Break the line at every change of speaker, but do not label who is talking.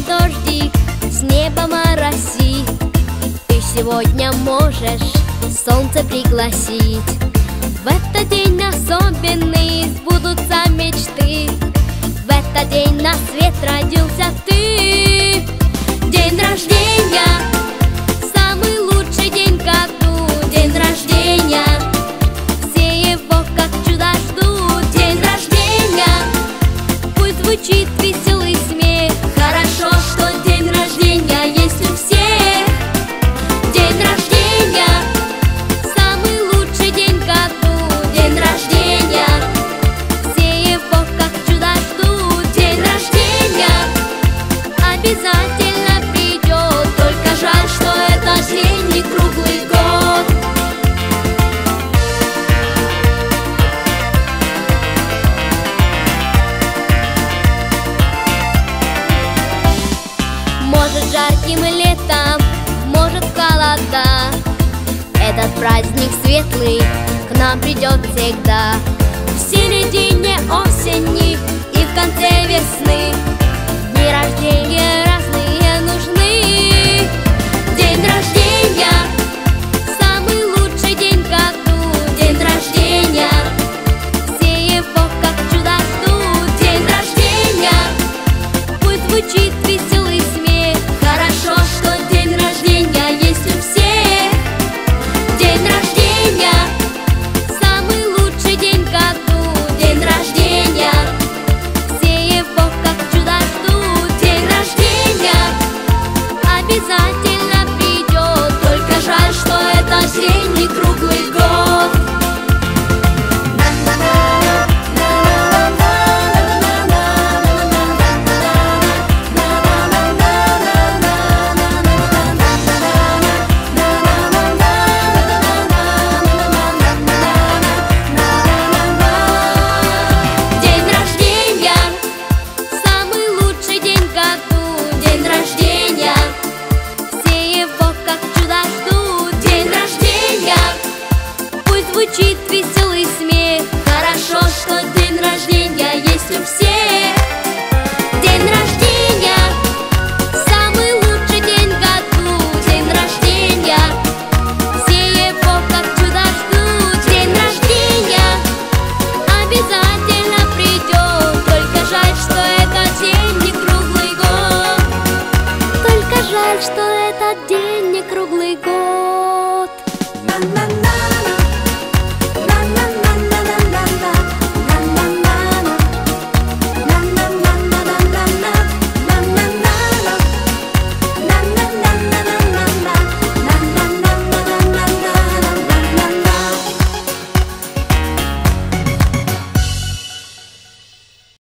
дождик с неба моросит. Ты сегодня можешь солнце пригласить. В этот день особенный сбудутся мечты. В этот день на свет родился ты. День рождения, самый лучший день в году. День рождения, все его как чудо ждут. День рождения, пусть звучит веселый смех. Хорошо, что день рождения есть у всех. День рождения, самый лучший день в году. День рождения, все его как чудо ждут. День рождения обязательно придет, только жаль, что этот день не круглый год. Может жарким летом, может холода, этот праздник светлый к нам придет всегда. В середине осени